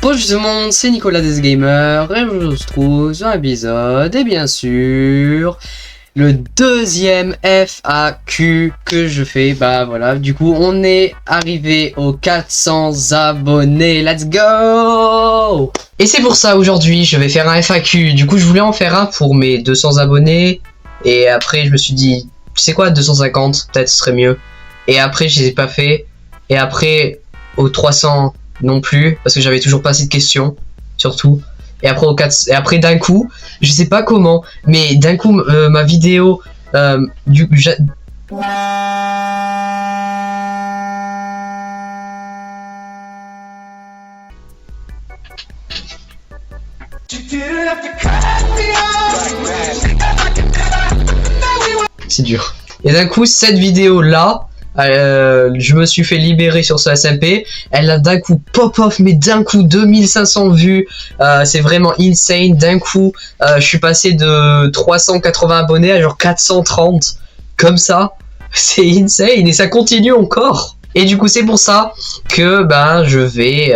Bonjour tout le monde, c'est Nicolas des Gamer et je vous retrouve sur un épisode et bien sûr le deuxième FAQ que je fais. Bah voilà, du coup on est arrivé aux 400 abonnés, let's go! Et c'est pour ça aujourd'hui je vais faire un FAQ. Du coup je voulais en faire un pour mes 200 abonnés et après je me suis dit, tu sais quoi, 250 peut-être ce serait mieux. Et après je les ai pas fait et après aux 300 non plus parce que j'avais toujours pas assez de questions surtout. Et après au 4 et après d'un coup, je sais pas comment, mais d'un coup ma vidéo c'est dur. Et d'un coup cette vidéo là, je me suis fait libérer sur ce SMP. Elle a d'un coup pop-off, mais d'un coup 2500 vues. C'est vraiment insane. D'un coup, je suis passé de 380 abonnés à genre 430. Comme ça, c'est insane et ça continue encore. Et du coup, c'est pour ça que je vais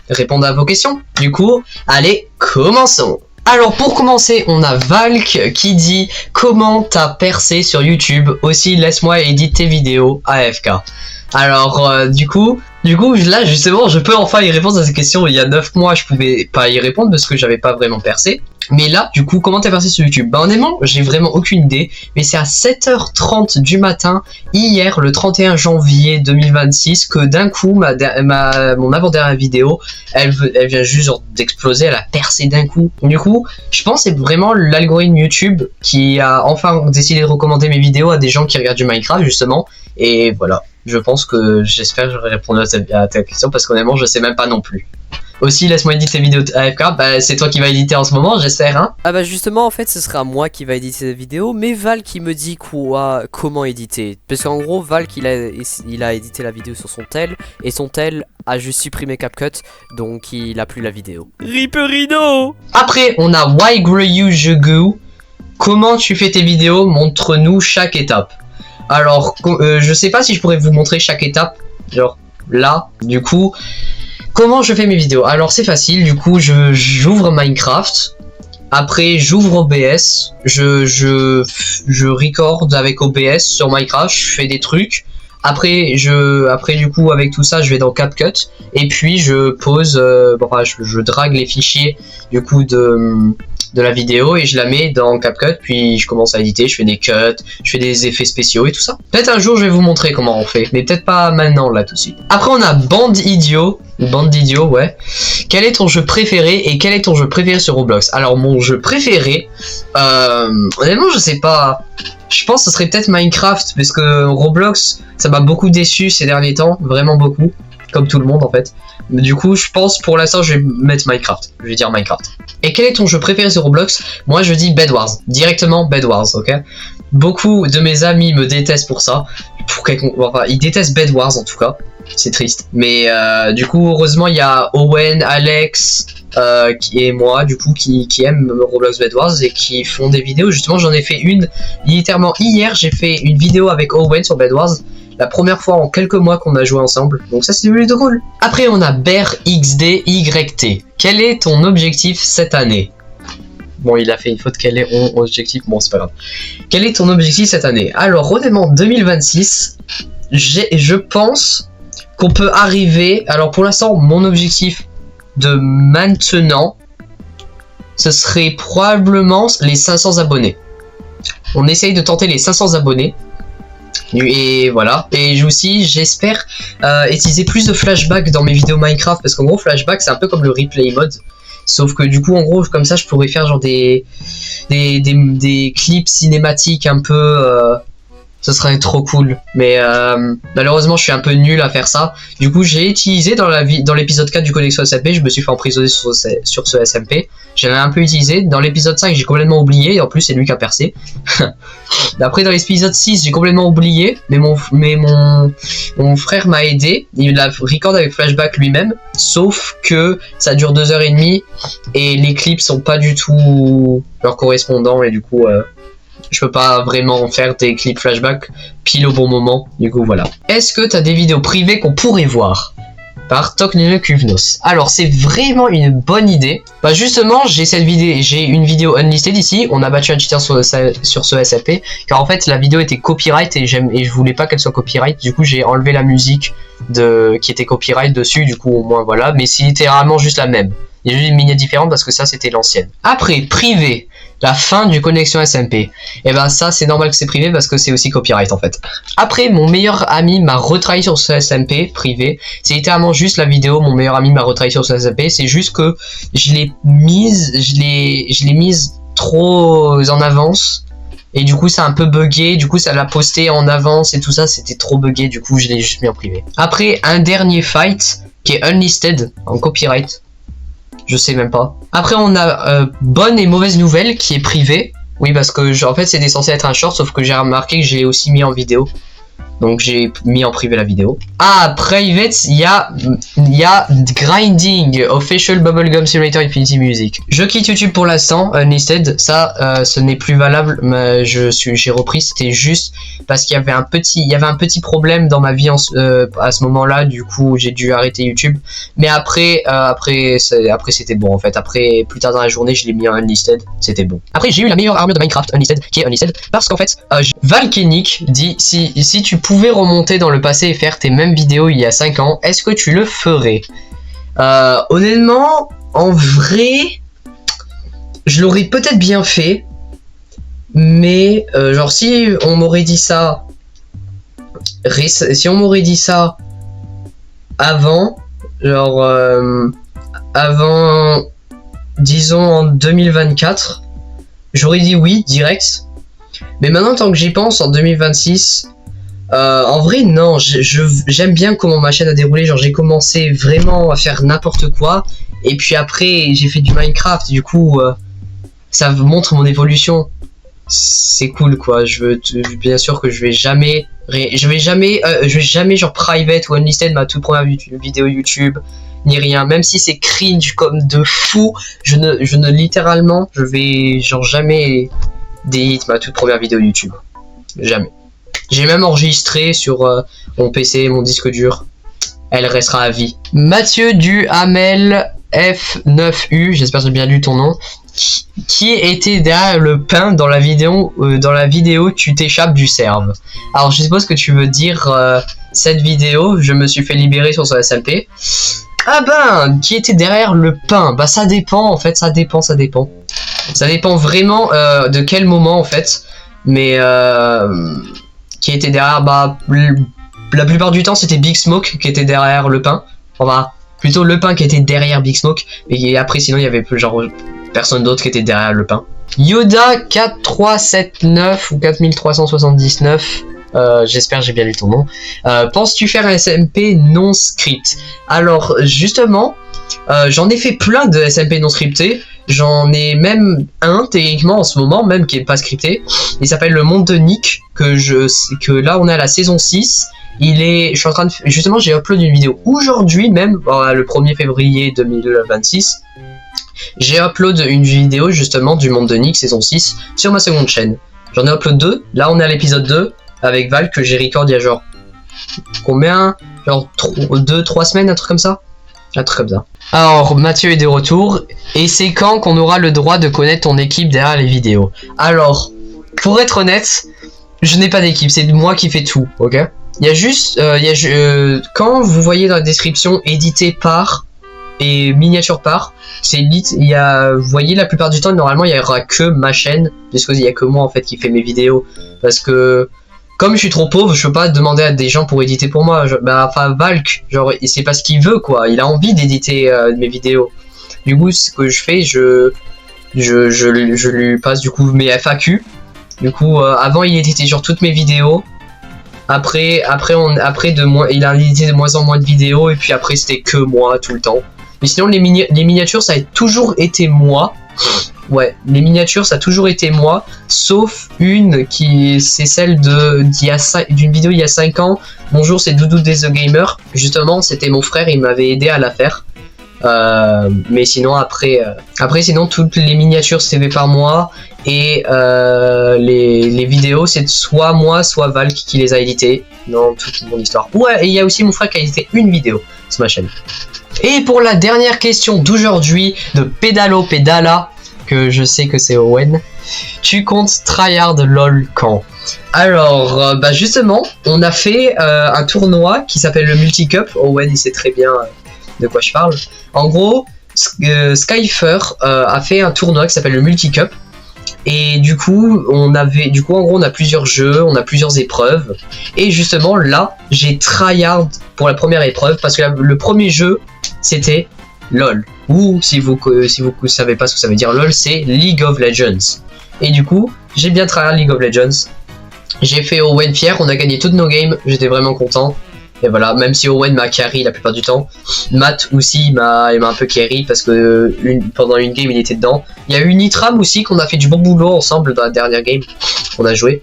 répondre à vos questions. Du coup, allez, commençons. Alors pour commencer, on a Valk qui dit comment t'as percé sur YouTube. Aussi laisse-moi éditer tes vidéos AFK. Alors du coup là justement je peux enfin y répondre à cette question. Il y a 9 mois je pouvais pas y répondre parce que j'avais pas vraiment percé. Mais là du coup comment t'as percé sur YouTube? Bah honnêtement j'ai vraiment aucune idée. Mais c'est à 7h30 du matin hier le 31 janvier 2026 que d'un coup mon avant-dernière vidéo elle vient juste d'exploser. Elle a percé d'un coup. Du coup je pense que c'est vraiment l'algorithme YouTube qui a enfin décidé de recommander mes vidéos à des gens qui regardent du Minecraft justement. Et voilà. Je pense que j'espère que j'aurai répondu à ta question parce qu'honnêtement je sais même pas non plus. Aussi laisse-moi éditer tes vidéos AFK, c'est toi qui vas éditer en ce moment j'espère hein. Ah bah justement en fait ce sera moi qui va éditer cette vidéo, mais Val qui me dit comment éditer. Parce qu'en gros Val il a édité la vidéo sur son tel et son tel a juste supprimé CapCut donc il a plus la vidéo. Ripperino. Après on a Wygreyoujegu. Comment tu fais tes vidéos? Montre-nous chaque étape. Alors, je sais pas si je pourrais vous montrer chaque étape, genre là, du coup, comment je fais mes vidéos? Alors c'est facile, du coup, j'ouvre Minecraft, après j'ouvre OBS, je record avec OBS sur Minecraft, je fais des trucs, après du coup avec tout ça je vais dans CapCut, et puis je pose, je drague les fichiers du coup de la vidéo et je la mets dans CapCut, puis je commence à éditer, je fais des cuts, je fais des effets spéciaux et tout ça. Peut-être un jour je vais vous montrer comment on fait, mais peut-être pas maintenant là tout de suite. Après on a Bandidio, ouais. Quel est ton jeu préféré et quel est ton jeu préféré sur Roblox? Alors mon jeu préféré, honnêtement je sais pas. Je pense que ce serait peut-être Minecraft, parce que Roblox ça m'a beaucoup déçu ces derniers temps, vraiment beaucoup. Comme tout le monde en fait. Mais du coup je pense pour l'instant je vais mettre Minecraft. Je vais dire Minecraft. Et quel est ton jeu préféré sur Roblox? Moi je dis Bed Wars. Directement Bed Wars, ok. Beaucoup de mes amis me détestent pour ça. Ils détestent Bed Wars en tout cas. C'est triste. Mais du coup heureusement il y a Owen, Alex et moi du coup qui aiment Roblox Bed Wars et qui font des vidéos. Justement j'en ai fait une littéralement hier. J'ai fait une vidéo avec Owen sur Bed Wars. La première fois en quelques mois qu'on a joué ensemble. Donc ça c'est plutôt cool. Après on a BerXDYT. Quel est ton objectif cette année? Bon il a fait une faute. Quel est mon objectif? Bon c'est pas grave. Quel est ton objectif cette année? Alors honnêtement 2026 je pense qu'on peut arriver. Alors pour l'instant mon objectif de maintenant ce serait probablement les 500 abonnés. On essaye de tenter les 500 abonnés. Et voilà. Et aussi j'espère utiliser plus de flashback dans mes vidéos Minecraft, parce qu'en gros flashback c'est un peu comme le replay mode, sauf que du coup en gros comme ça je pourrais faire genre des clips cinématiques un peu ce serait trop cool, mais malheureusement je suis un peu nul à faire ça. Du coup j'ai utilisé dans l'épisode 4 du Connexion SMP, je me suis fait emprisonner sur ce SMP. J'avais un peu utilisé. Dans l'épisode 5 j'ai complètement oublié, et en plus c'est lui qui a percé. Après dans l'épisode 6 j'ai complètement oublié, mais mon frère m'a aidé. Il a record avec flashback lui-même, sauf que ça dure 2h30 et les clips sont pas du tout leur correspondant, et du coup je peux pas vraiment faire des clips flashback pile au bon moment. Du coup voilà. Est-ce que t'as des vidéos privées qu'on pourrait voir? par Toknune Kuvnos. Alors c'est vraiment une bonne idée. Bah justement j'ai une vidéo unlisted ici. On a battu un cheater sur ce SMP car en fait la vidéo était copyright et je voulais pas qu'elle soit copyright. Du coup j'ai enlevé la musique qui était copyright dessus. Du coup au moins voilà. Mais c'est littéralement juste la même. Il y a juste une miniature différente parce que ça c'était l'ancienne. Après privé. La fin du connexion SMP. Et ben ça c'est normal que c'est privé parce que c'est aussi copyright en fait. Après mon meilleur ami m'a retravaillé sur ce SMP privé. C'est littéralement juste la vidéo. Mon meilleur ami m'a retravaillé sur ce SMP. C'est juste que je l'ai mise trop en avance. Et du coup ça a un peu bugué. Du coup ça l'a posté en avance et tout ça. C'était trop bugué. Du coup je l'ai juste mis en privé. Après un dernier fight qui est unlisted en copyright. Je sais même pas. Après on a bonne et mauvaise nouvelle qui est privée. Oui parce que en fait c'était censé être un short sauf que j'ai remarqué que j'ai aussi mis en vidéo. Donc j'ai mis en privé la vidéo. Ah, private, il y a Grinding, Official Bubblegum Simulator Infinity Music. Je quitte YouTube pour l'instant, unlisted. Ça, ce n'est plus valable. J'ai repris, c'était juste parce qu'il y avait un petit problème dans ma vie à ce moment-là. Du coup, j'ai dû arrêter YouTube. Mais après c'était bon en fait. Après, plus tard dans la journée, je l'ai mis en unlisted. C'était bon. Après, j'ai eu la meilleure armure de Minecraft unlisted, qui est unlisted, parce qu'en fait, Valkenik dit si tu pouvais remonter dans le passé et faire tes mêmes vidéos il y a 5 ans, est-ce que tu le ferais? Honnêtement, en vrai, je l'aurais peut-être bien fait, mais genre si on m'aurait dit ça, avant, genre avant, disons en 2024, j'aurais dit oui direct. Mais maintenant, tant que j'y pense, en 2026. En vrai non, j'aime bien comment ma chaîne a déroulé. Genre j'ai commencé vraiment à faire n'importe quoi et puis après j'ai fait du Minecraft. Du coup ça montre mon évolution. C'est cool quoi. Bien sûr que je vais jamais genre private ou unlisted ma toute première vidéo YouTube ni rien. Même si c'est cringe comme de fou, je ne littéralement je vais genre jamais delete ma toute première vidéo YouTube. Jamais. J'ai même enregistré sur mon PC, mon disque dur. Elle restera à vie. Mathieu du Hamel F9U, j'espère que j'ai bien lu ton nom. Qui était derrière le pain dans la vidéo tu t'échappes du serve. Alors je suppose que tu veux dire cette vidéo, je me suis fait libérer sur son SMP. Ah ben, qui était derrière le pain? Bah ça dépend en fait, ça dépend. Ça dépend vraiment de quel moment en fait. Mais qui était derrière, bah la plupart du temps c'était Big Smoke qui était derrière le pain. Enfin plutôt le pain qui était derrière Big Smoke. Et après sinon il y avait genre personne d'autre qui était derrière le pain. Yoda 4379 ou 4379. J'espère que j'ai bien lu ton nom. Penses-tu faire un SMP non script? Alors justement, j'en ai fait plein de SMP non scriptés. J'en ai même un techniquement en ce moment même qui est pas scripté. Il s'appelle le monde de Nick que là on est à la saison 6. Je suis en train de justement j'ai upload une vidéo aujourd'hui même le 1er février 2026. J'ai upload une vidéo justement du monde de Nick saison 6 sur ma seconde chaîne. J'en ai upload 2. Là on est à l'épisode 2 avec Val que j'ai record il y a genre combien, genre 2-3 semaines, un truc comme ça. Alors Mathieu est de retour et c'est quand qu'on aura le droit de connaître ton équipe derrière les vidéos? Alors pour être honnête, je n'ai pas d'équipe, c'est moi qui fais tout, ok? Il y a juste quand vous voyez dans la description édité par et miniature par, c'est vous voyez la plupart du temps normalement il y aura que ma chaîne puisqu'il y a que moi en fait qui fait mes vidéos parce que comme je suis trop pauvre, je peux pas demander à des gens pour éditer pour moi. Enfin, Valk, genre, c'est pas ce qu'il veut, quoi. Il a envie d'éditer mes vidéos. Du coup, ce que je fais, je lui passe du coup mes FAQ. Du coup, avant, il éditait genre toutes mes vidéos. Après, il a édité de moins en moins de vidéos. Et puis après, c'était que moi tout le temps. Mais sinon, les miniatures, ça a toujours été moi. Ouais, les miniatures ça a toujours été moi, sauf une qui c'est celle d'une vidéo il y a 5 ans. Bonjour, c'est Doudou des The Gamer. Justement, c'était mon frère, il m'avait aidé à la faire. Mais sinon après sinon toutes les miniatures c'était fait par moi et les vidéos c'est soit moi soit Val qui les a éditées dans toute mon histoire. Ouais, et il y a aussi mon frère qui a édité une vidéo sur ma chaîne. Et pour la dernière question d'aujourd'hui de Pédalo Pédala, que je sais que c'est Owen, tu comptes tryhard LOL quand? Alors, bah justement, on a fait un tournoi qui s'appelle le Multicup. Owen, il sait très bien de quoi je parle. En gros, Skyfer a fait un tournoi qui s'appelle le Multicup. Et du coup, en gros, on a plusieurs jeux, on a plusieurs épreuves. Et justement, là, j'ai tryhard pour la première épreuve parce que le premier jeu, c'était LOL. Ou si vous savez pas ce que ça veut dire LOL, c'est League of Legends. Et du coup, j'ai bien tryhard League of Legends. J'ai fait Owen fier, on a gagné toutes nos games, j'étais vraiment content. Et voilà, même si Owen m'a carry la plupart du temps. Matt aussi, il m'a un peu carry parce que pendant une game, il était dedans. Il y a eu Nitram aussi, qu'on a fait du bon boulot ensemble dans la dernière game qu'on a joué.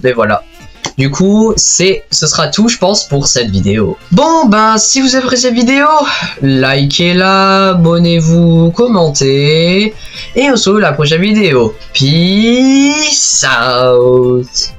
Mais voilà. Du coup, ce sera tout, je pense, pour cette vidéo. Bon, ben, si vous avez apprécié cette vidéo, likez-la, abonnez-vous, commentez. Et on se retrouve la prochaine vidéo. Peace out.